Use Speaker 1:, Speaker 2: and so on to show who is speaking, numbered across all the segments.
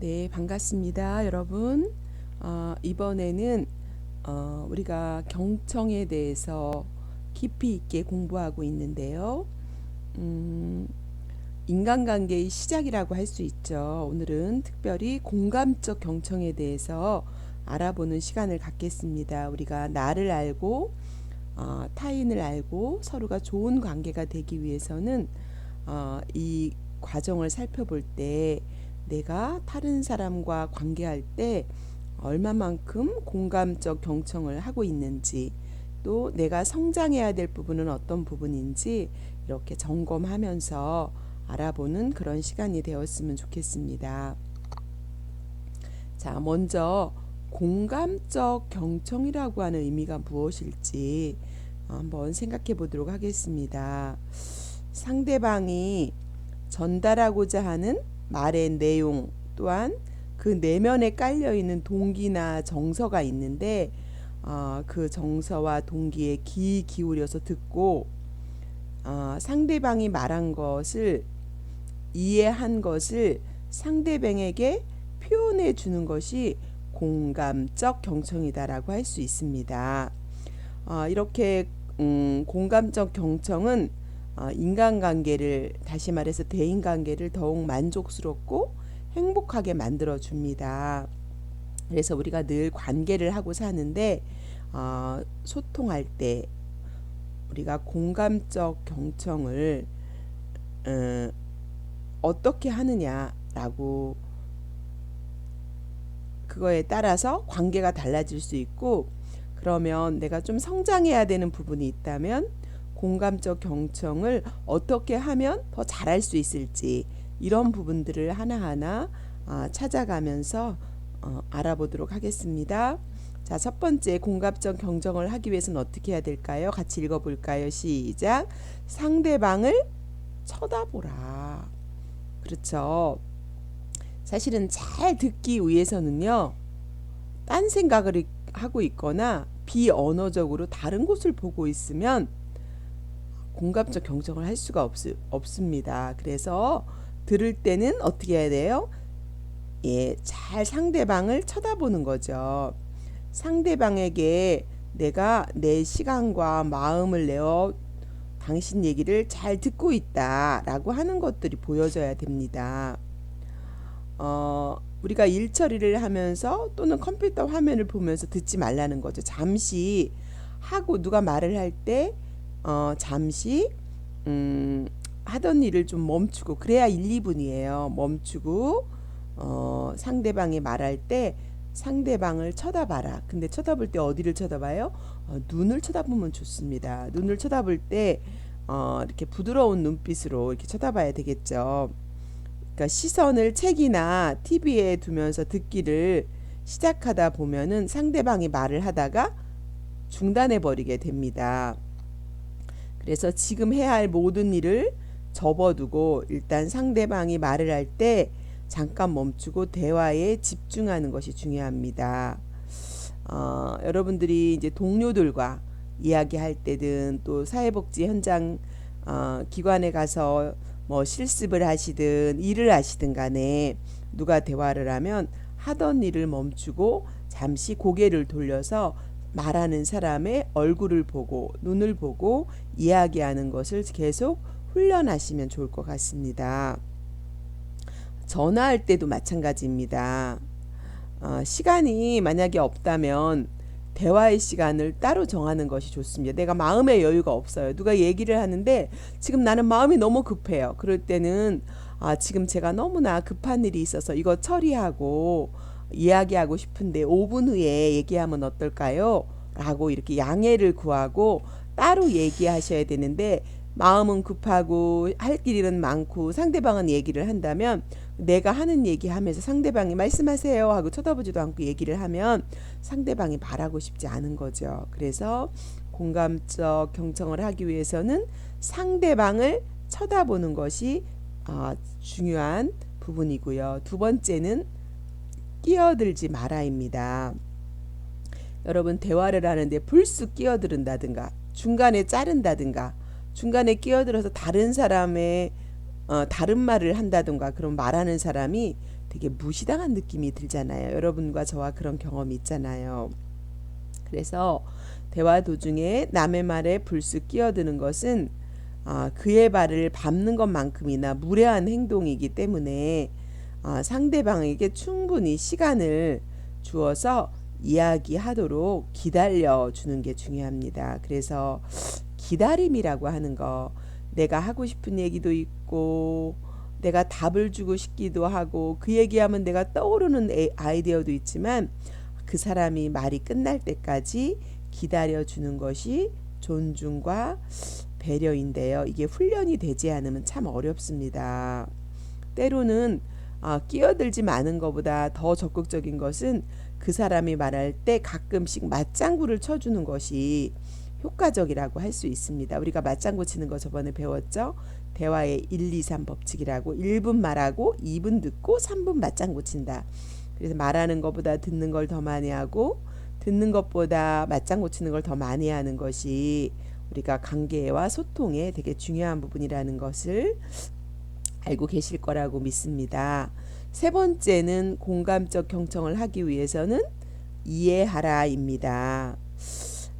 Speaker 1: 네, 반갑습니다, 여러분. 이번에는 우리가 경청에 대해서 깊이 있게 공부하고 있는데요. 음, 인간관계의 시작이라고 할 수 있죠. 오늘은 특별히 공감적 경청에 대해서 알아보는 시간을 갖겠습니다. 우리가 나를 알고 타인을 알고 서로가 좋은 관계가 되기 위해서는 이 과정을 살펴볼 때 내가 다른 사람과 관계할 때 얼마만큼 공감적 경청을 하고 있는지, 또 내가 성장해야 될 부분은 어떤 부분인지 이렇게 점검하면서 알아보는 그런 시간이 되었으면 좋겠습니다. 자, 먼저 공감적 경청이라고 하는 의미가 무엇일지 한번 생각해 보도록 하겠습니다. 상대방이 전달하고자 하는 말의 내용, 또한 그 내면에 깔려 있는 동기나 정서가 있는데 그 정서와 동기에 귀 기울여서 듣고 상대방이 말한 것을 이해한 것을 상대방에게 표현해 주는 것이 공감적 경청이다라고 할 수 있습니다. 이렇게 공감적 경청은 인간관계를, 다시 말해서 대인관계를 더욱 만족스럽고 행복하게 만들어 줍니다. 그래서 우리가 늘 관계를 하고 사는데 소통할 때 우리가 공감적 경청을 어떻게 하느냐라고, 그거에 따라서 관계가 달라질 수 있고, 그러면 내가 좀 성장해야 되는 부분이 있다면 공감적 경청을 어떻게 하면 더 잘할 수 있을지, 이런 부분들을 하나하나 찾아가면서 알아보도록 하겠습니다. 자, 첫 번째, 공감적 경청을 하기 위해서는 어떻게 해야 될까요? 같이 읽어볼까요? 시작. 상대방을 쳐다보라. 그렇죠. 사실은 잘 듣기 위해서는요, 딴 생각을 하고 있거나 비언어적으로 다른 곳을 보고 있으면 공감적 경청을 할 수가 없습니다. 그래서 들을 때는 어떻게 해야 돼요? 예, 잘 상대방을 쳐다보는 거죠. 상대방에게 내가 내 시간과 마음을 내어 당신 얘기를 잘 듣고 있다라고 하는 것들이 보여져야 됩니다. 우리가 일 처리를 하면서 또는 컴퓨터 화면을 보면서 듣지 말라는 거죠. 잠시 하고 누가 말을 할 때 잠시 하던 일을 좀 멈추고, 그래야 1, 2분이에요. 멈추고 상대방이 말할 때 상대방을 쳐다봐라. 근데 쳐다볼 때 어디를 쳐다봐요? 눈을 쳐다보면 좋습니다. 눈을 쳐다볼 때 이렇게 부드러운 눈빛으로 이렇게 쳐다봐야 되겠죠. 그러니까 시선을 책이나 TV에 두면서 듣기를 시작하다 보면은 상대방이 말을 하다가 중단해 버리게 됩니다. 그래서 지금 해야 할 모든 일을 접어두고 일단 상대방이 말을 할 때 잠깐 멈추고 대화에 집중하는 것이 중요합니다. 여러분들이 이제 동료들과 이야기할 때든 또 사회복지 현장 기관에 가서 뭐 실습을 하시든 일을 하시든 간에 누가 대화를 하면 하던 일을 멈추고 잠시 고개를 돌려서 말하는 사람의 얼굴을 보고 눈을 보고 이야기하는 것을 계속 훈련하시면 좋을 것 같습니다. 전화할 때도 마찬가지입니다. 시간이 만약에 없다면 대화의 시간을 따로 정하는 것이 좋습니다. 내가 마음의 여유가 없어요. 누가 얘기를 하는데 지금 나는 마음이 너무 급해요. 그럴 때는 지금 제가 너무나 급한 일이 있어서 이거 처리하고 이야기하고 싶은데 5분 후에 얘기하면 어떨까요? 라고 이렇게 양해를 구하고 따로 얘기하셔야 되는데, 마음은 급하고 할 일은 많고 상대방은 얘기를 한다면 내가 하는 얘기하면서 상대방이 말씀하세요 하고 쳐다보지도 않고 얘기를 하면 상대방이 말하고 싶지 않은 거죠. 그래서 공감적 경청을 하기 위해서는 상대방을 쳐다보는 것이 중요한 부분이고요. 두 번째는 끼어들지 마라입니다. 여러분, 대화를 하는데 불쑥 끼어들은다든가 중간에 자른다든가 중간에 끼어들어서 다른 사람의 다른 말을 한다든가, 그럼 말하는 사람이 되게 무시당한 느낌이 들잖아요. 여러분과 저와 그런 경험이 있잖아요. 그래서 대화 도중에 남의 말에 불쑥 끼어드는 것은 그의 발을 밟는 것만큼이나 무례한 행동이기 때문에 상대방에게 충분히 시간을 주어서 이야기하도록 기다려 주는 게 중요합니다. 그래서 기다림이라고 하는 거, 내가 하고 싶은 얘기도 있고 내가 답을 주고 싶기도 하고 그 얘기하면 내가 떠오르는 아이디어도 있지만 그 사람이 말이 끝날 때까지 기다려 주는 것이 존중과 배려인데요. 이게 훈련이 되지 않으면 참 어렵습니다. 때로는 끼어들지 마는 것보다 더 적극적인 것은 그 사람이 말할 때 가끔씩 맞장구를 쳐주는 것이 효과적이라고 할 수 있습니다. 우리가 맞장구 치는 거 저번에 배웠죠? 대화의 1, 2, 3 법칙이라고 1분 말하고 2분 듣고 3분 맞장구 친다. 그래서 말하는 것보다 듣는 걸 더 많이 하고 듣는 것보다 맞장구 치는 걸 더 많이 하는 것이 우리가 관계와 소통에 되게 중요한 부분이라는 것을 알고 계실 거라고 믿습니다. 세 번째는 공감적 경청을 하기 위해서는 이해하라입니다.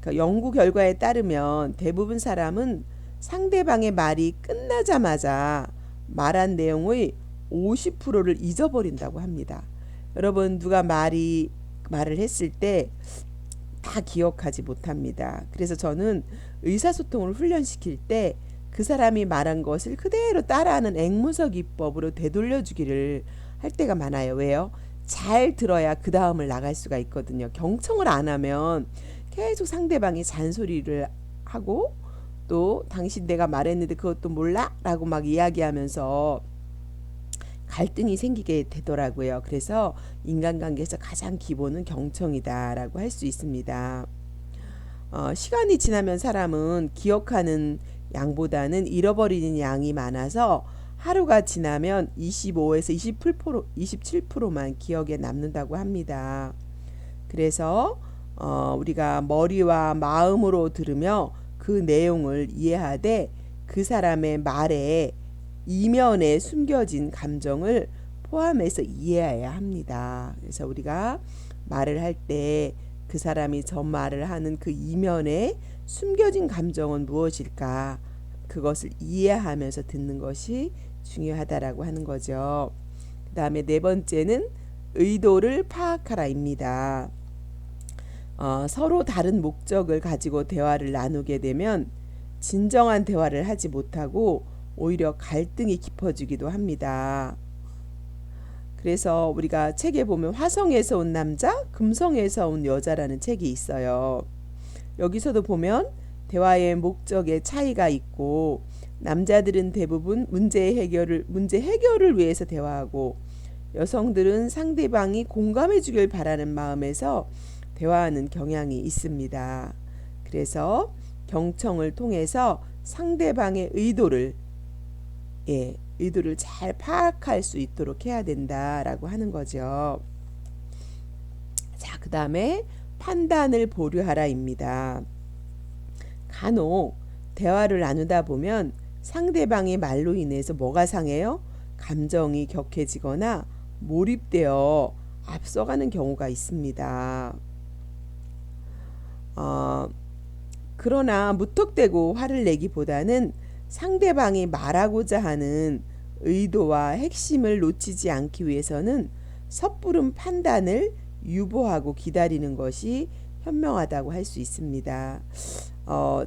Speaker 1: 그러니까 연구 결과에 따르면 대부분 사람은 상대방의 말이 끝나자마자 말한 내용의 50%를 잊어버린다고 합니다. 여러분, 누가 말을 했을 때 다 기억하지 못합니다. 그래서 저는 의사소통을 훈련시킬 때 그 사람이 말한 것을 그대로 따라하는 앵무새 기법으로 되돌려주기를 할 때가 많아요. 왜요? 잘 들어야 그 다음을 나갈 수가 있거든요. 경청을 안 하면 계속 상대방이 잔소리를 하고 또 당신 내가 말했는데 그것도 몰라? 라고 막 이야기하면서 갈등이 생기게 되더라고요. 그래서 인간관계에서 가장 기본은 경청이다라고 할 수 있습니다. 시간이 지나면 사람은 기억하는 양보다는 잃어버리는 양이 많아서 하루가 지나면 25에서 27%만 기억에 남는다고 합니다. 그래서 우리가 머리와 마음으로 들으며 그 내용을 이해하되 그 사람의 말에 이면에 숨겨진 감정을 포함해서 이해해야 합니다. 그래서 우리가 말을 할 때 그 사람이 전말을 하는 그 이면에 숨겨진 감정은 무엇일까? 그것을 이해하면서 듣는 것이 중요하다라고 하는 거죠. 그 다음에 네 번째는 의도를 파악하라입니다. 서로 다른 목적을 가지고 대화를 나누게 되면 진정한 대화를 하지 못하고 오히려 갈등이 깊어지기도 합니다. 그래서 우리가 책에 보면 화성에서 온 남자, 금성에서 온 여자라는 책이 있어요. 여기서도 보면 대화의 목적에 차이가 있고 남자들은 대부분 문제 해결을 위해서 대화하고 여성들은 상대방이 공감해 주길 바라는 마음에서 대화하는 경향이 있습니다. 그래서 경청을 통해서 상대방의 의도를 잘 파악할 수 있도록 해야 된다라고 하는 거죠. 자, 그 다음에 판단을 보류하라입니다. 간혹 대화를 나누다 보면 상대방의 말로 인해서 뭐가 상해요? 감정이 격해지거나 몰입되어 앞서가는 경우가 있습니다. 그러나 무턱대고 화를 내기보다는 상대방이 말하고자 하는 의도와 핵심을 놓치지 않기 위해서는 섣부른 판단을 유보하고 기다리는 것이 현명하다고 할 수 있습니다.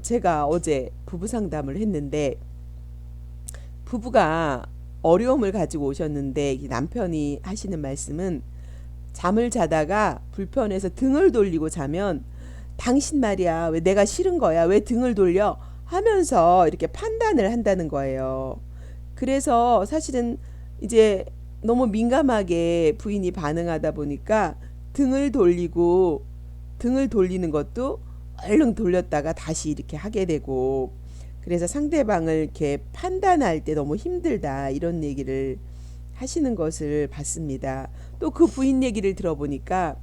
Speaker 1: 제가 어제 부부 상담을 했는데 부부가 어려움을 가지고 오셨는데 남편이 하시는 말씀은 잠을 자다가 불편해서 등을 돌리고 자면 당신 말이야, 왜 내가 싫은 거야, 왜 등을 돌려 하면서 이렇게 판단을 한다는 거예요. 그래서 사실은 이제 너무 민감하게 부인이 반응하다 보니까 등을 돌리는 것도 얼른 돌렸다가 다시 이렇게 하게 되고, 그래서 상대방을 이렇게 판단할 때 너무 힘들다 이런 얘기를 하시는 것을 봤습니다. 또 그 부인 얘기를 들어보니까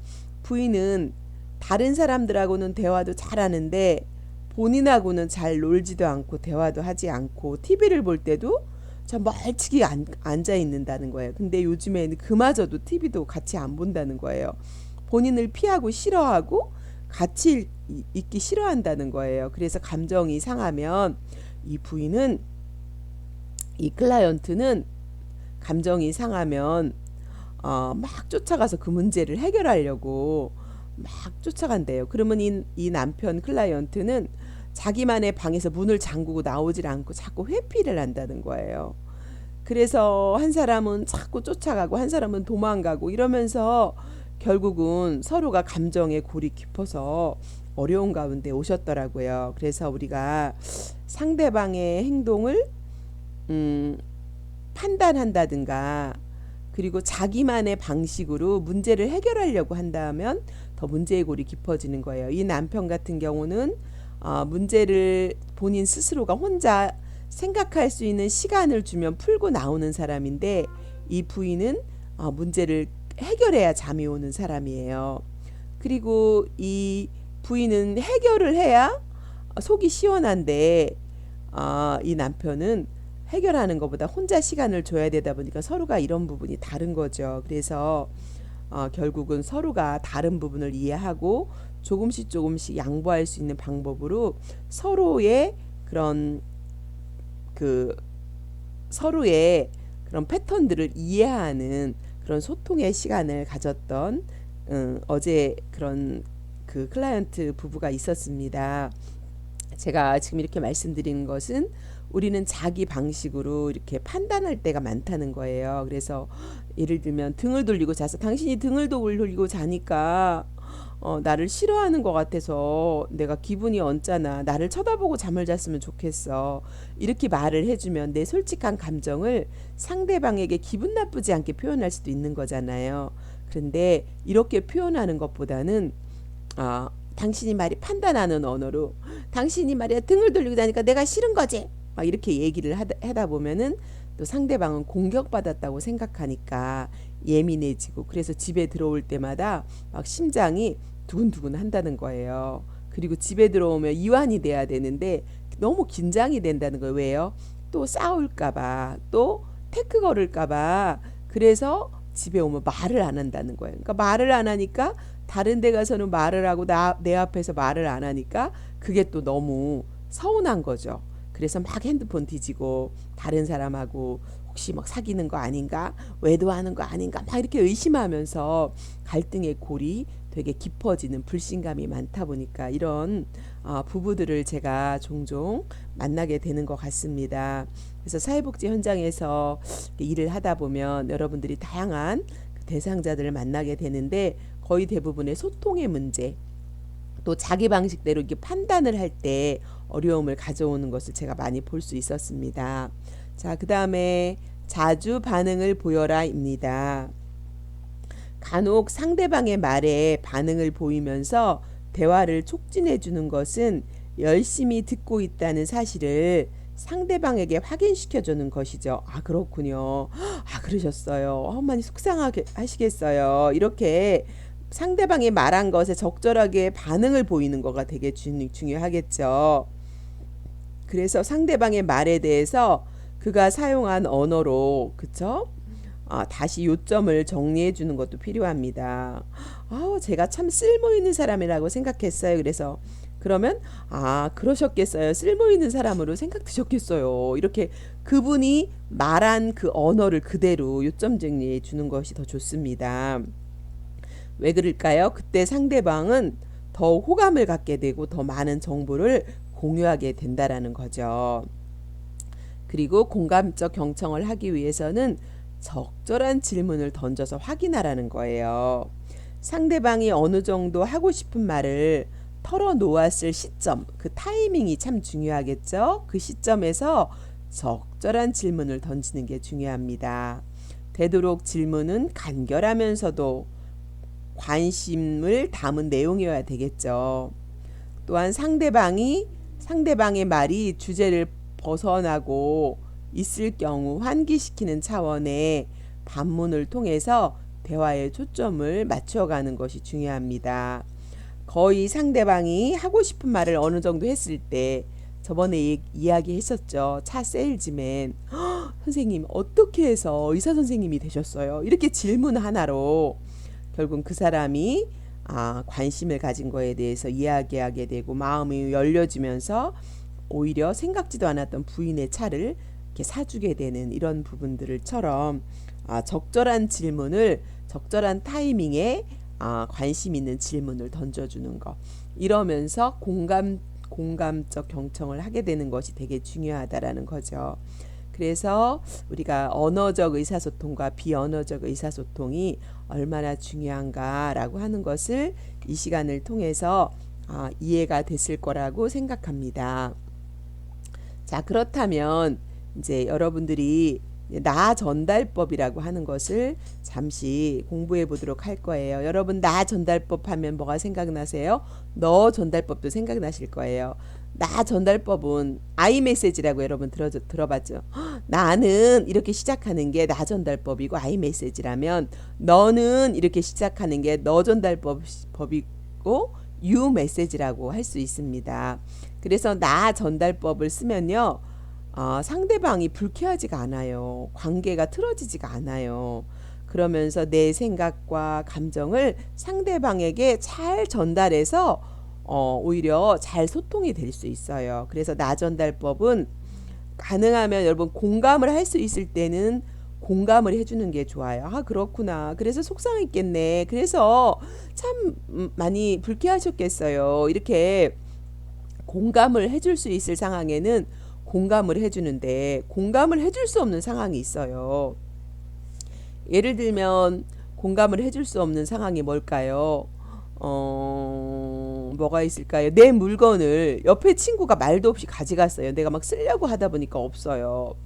Speaker 1: 부인은 다른 사람들하고는 대화도 잘하는데 본인하고는 잘 놀지도 않고 대화도 하지 않고 TV를 볼 때도 참 멀찍이 앉아 있는다는 거예요. 근데 요즘에는 그마저도 TV도 같이 안 본다는 거예요. 본인을 피하고 싫어하고 같이 있기 싫어한다는 거예요. 그래서 감정이 상하면 이 부인은 이 클라이언트는 감정이 상하면 막 쫓아가서 그 문제를 해결하려고 막 쫓아간대요. 그러면 이 남편 클라이언트는 자기만의 방에서 문을 잠그고 나오질 않고 자꾸 회피를 한다는 거예요. 그래서 한 사람은 자꾸 쫓아가고 한 사람은 도망가고 이러면서 결국은 서로가 감정의 골이 깊어서 어려운 가운데 오셨더라고요. 그래서 우리가 상대방의 행동을 음, 판단한다든가 그리고 자기만의 방식으로 문제를 해결하려고 한다면 더 문제의 골이 깊어지는 거예요. 이 남편 같은 경우는 문제를 본인 스스로가 혼자 생각할 수 있는 시간을 주면 풀고 나오는 사람인데 이 부인은 문제를 해결해야 잠이 오는 사람이에요. 그리고 이 부인은 해결을 해야 속이 시원한데 이 남편은 해결하는 것보다 혼자 시간을 줘야 되다 보니까 서로가 이런 부분이 다른 거죠. 그래서 결국은 서로가 다른 부분을 이해하고 조금씩 양보할 수 있는 방법으로 서로의 그런 그 서로의 그런 패턴들을 이해하는 그런 소통의 시간을 가졌던 어제 그런 그 클라이언트 부부가 있었습니다. 제가 지금 이렇게 말씀드리는 것은 우리는 자기 방식으로 이렇게 판단할 때가 많다는 거예요. 그래서 예를 들면 등을 돌리고 자서 당신이 등을 돌리고 자니까 나를 싫어하는 것 같아서 내가 기분이 언짢아. 나를 쳐다보고 잠을 잤으면 좋겠어. 이렇게 말을 해주면 내 솔직한 감정을 상대방에게 기분 나쁘지 않게 표현할 수도 있는 거잖아요. 그런데 이렇게 표현하는 것보다는 당신이 말이 판단하는 언어로 당신이 말이야 등을 돌리고 자니까 내가 싫은 거지. 막 이렇게 얘기를 하다 보면은 또 상대방은 공격받았다고 생각하니까 예민해지고 그래서 집에 들어올 때마다 막 심장이 두근두근 한다는 거예요. 그리고 집에 들어오면 이완이 돼야 되는데 너무 긴장이 된다는 거예요. 왜요? 또 싸울까봐 또 태크 걸을까봐 그래서 집에 오면 말을 안 한다는 거예요. 그러니까 말을 안 하니까 다른 데 가서는 말을 하고 내 앞에서 말을 안 하니까 그게 또 너무 서운한 거죠. 그래서 막 핸드폰 뒤지고 다른 사람하고 혹시 막 사귀는 거 아닌가 외도하는 거 아닌가 막 이렇게 의심하면서 갈등의 골이 되게 깊어지는 불신감이 많다 보니까 이런 부부들을 제가 종종 만나게 되는 것 같습니다. 그래서 사회복지 현장에서 일을 하다 보면 여러분들이 다양한 대상자들을 만나게 되는데 거의 대부분의 소통의 문제 또 자기 방식대로 이렇게 판단을 할 때 어려움을 가져오는 것을 제가 많이 볼 수 있었습니다. 자, 그 다음에 자주 반응을 보여라입니다. 간혹 상대방의 말에 반응을 보이면서 대화를 촉진해 주는 것은 열심히 듣고 있다는 사실을 상대방에게 확인시켜 주는 것이죠. 그렇군요. 그러셨어요. 많이 속상하게 하시겠어요. 이렇게 상대방이 말한 것에 적절하게 반응을 보이는 거가 되게 중요하겠죠. 그래서 상대방의 말에 대해서 그가 사용한 언어로 그쵸? 다시 요점을 정리해 주는 것도 필요합니다. 제가 참 쓸모 있는 사람이라고 생각했어요. 그래서 그러면 그러셨겠어요. 쓸모 있는 사람으로 생각되셨겠어요. 이렇게 그분이 말한 그 언어를 그대로 요점 정리해 주는 것이 더 좋습니다. 왜 그럴까요? 그때 상대방은 더 호감을 갖게 되고 더 많은 정보를 공유하게 된다라는 거죠. 그리고 공감적 경청을 하기 위해서는 적절한 질문을 던져서 확인하라는 거예요. 상대방이 어느 정도 하고 싶은 말을 털어놓았을 시점, 그 타이밍이 참 중요하겠죠. 그 시점에서 적절한 질문을 던지는 게 중요합니다. 되도록 질문은 간결하면서도 관심을 담은 내용이어야 되겠죠. 또한 상대방의 말이 주제를 벗어나고 있을 경우 환기시키는 차원의 반문을 통해서 대화의 초점을 맞춰가는 것이 중요합니다. 거의 상대방이 하고 싶은 말을 어느 정도 했을 때 저번에 이야기했었죠. 차 세일즈맨 선생님 어떻게 해서 의사 선생님이 되셨어요? 이렇게 질문 하나로 결국 그 사람이 관심을 가진 거에 대해서 이야기하게 되고 마음이 열려지면서 오히려 생각지도 않았던 부인의 차를 이렇게 사주게 되는 이런 부분들처럼 적절한 질문을 적절한 타이밍에 관심 있는 질문을 던져주는 거, 이러면서 공감적 경청을 하게 되는 것이 되게 중요하다라는 거죠. 그래서 우리가 언어적 의사소통과 비언어적 의사소통이 얼마나 중요한가라고 하는 것을 이 시간을 통해서 이해가 됐을 거라고 생각합니다. 자, 그렇다면 이제 여러분들이 나 전달법이라고 하는 것을 잠시 공부해 보도록 할 거예요. 여러분, 나 전달법 하면 뭐가 생각나세요? 너 전달법도 생각나실 거예요. 나 전달법은 아이 메시지라고 여러분 들어봤죠? 나는 이렇게 시작하는 게 나 전달법이고 아이 메시지라면, 너는 이렇게 시작하는 게 너 전달법이고 유 메시지라고 할 수 있습니다. 그래서 나 전달법을 쓰면요, 상대방이 불쾌하지가 않아요. 관계가 틀어지지가 않아요. 그러면서 내 생각과 감정을 상대방에게 잘 전달해서 오히려 잘 소통이 될 수 있어요. 그래서 나 전달법은 가능하면 여러분 공감을 할 수 있을 때는 공감을 해주는 게 좋아요. 그렇구나. 그래서 속상했겠네. 그래서 참 많이 불쾌하셨겠어요. 이렇게 공감을 해줄 수 있을 상황에는 공감을 해주는데, 공감을 해줄 수 없는 상황이 있어요. 예를 들면 공감을 해줄 수 없는 상황이 뭘까요? 뭐가 있을까요? 내 물건을 옆에 친구가 말도 없이 가져갔어요. 내가 막 쓰려고 하다 보니까 없어요.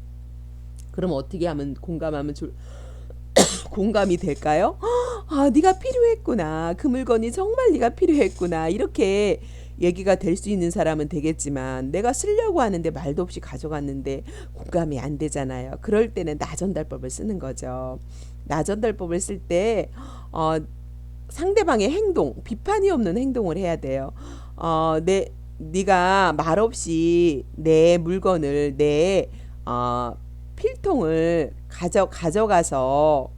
Speaker 1: 그럼 어떻게 하면 공감이 될까요? 네가 필요했구나. 그 물건이 정말 네가 필요했구나. 이렇게 얘기가 될 수 있는 사람은 되겠지만, 내가 쓰려고 하는데 말도 없이 가져갔는데 공감이 안 되잖아요. 그럴 때는 나 전달법을 쓰는 거죠. 나 전달법을 쓸 때 상대방의 행동, 비판이 없는 행동을 해야 돼요. 네가 말없이 내 물건을, 내 필통을 가져가서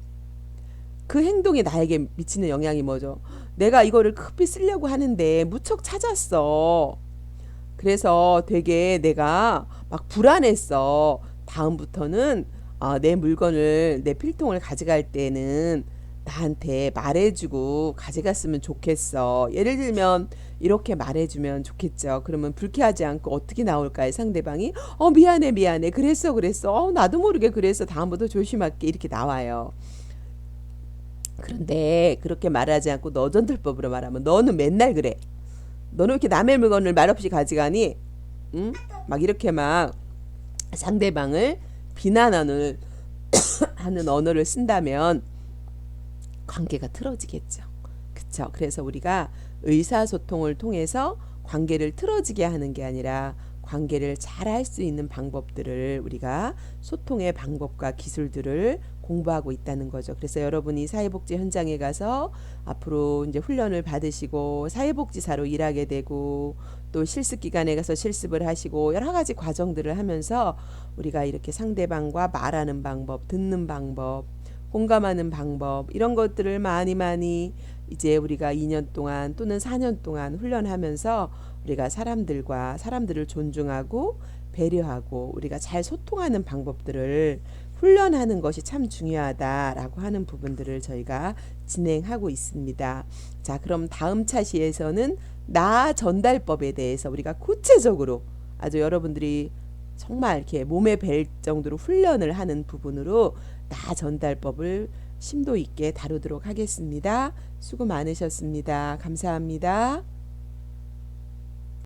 Speaker 1: 그 행동이 나에게 미치는 영향이 뭐죠? 내가 이거를 급히 쓰려고 하는데 무척 찾았어. 그래서 되게 내가 막 불안했어. 다음부터는 내 물건을, 내 필통을 가져갈 때는 나한테 말해주고 가져갔으면 좋겠어. 예를 들면 이렇게 말해주면 좋겠죠. 그러면 불쾌하지 않고 어떻게 나올까요? 상대방이 미안해 그랬어 나도 모르게 그랬어, 다음부터 조심할게, 이렇게 나와요. 그런데 그렇게 말하지 않고 너 전달법으로 말하면, 너는 맨날 그래. 너는 이렇게 남의 물건을 말없이 가져가니? 응? 막 이렇게 막 상대방을 비난하는 하는 언어를 쓴다면 관계가 틀어지겠죠. 그쵸? 그래서 우리가 의사소통을 통해서 관계를 틀어지게 하는 게 아니라 관계를 잘 할 수 있는 방법들을, 우리가 소통의 방법과 기술들을 공부하고 있다는 거죠. 그래서 여러분이 사회복지 현장에 가서 앞으로 이제 훈련을 받으시고 사회복지사로 일하게 되고, 또 실습 기간에 가서 실습을 하시고 여러 가지 과정들을 하면서 우리가 이렇게 상대방과 말하는 방법, 듣는 방법, 공감하는 방법, 이런 것들을 많이 이제 우리가 2년 동안 또는 4년 동안 훈련하면서 우리가 사람들을 존중하고 배려하고 우리가 잘 소통하는 방법들을 훈련하는 것이 참 중요하다라고 하는 부분들을 저희가 진행하고 있습니다. 자, 그럼 다음 차시에서는 나 전달법에 대해서 우리가 구체적으로 아주 여러분들이 정말 이렇게 몸에 뵐 정도로 훈련을 하는 부분으로 나 전달법을 심도 있게 다루도록 하겠습니다. 수고 많으셨습니다. 감사합니다.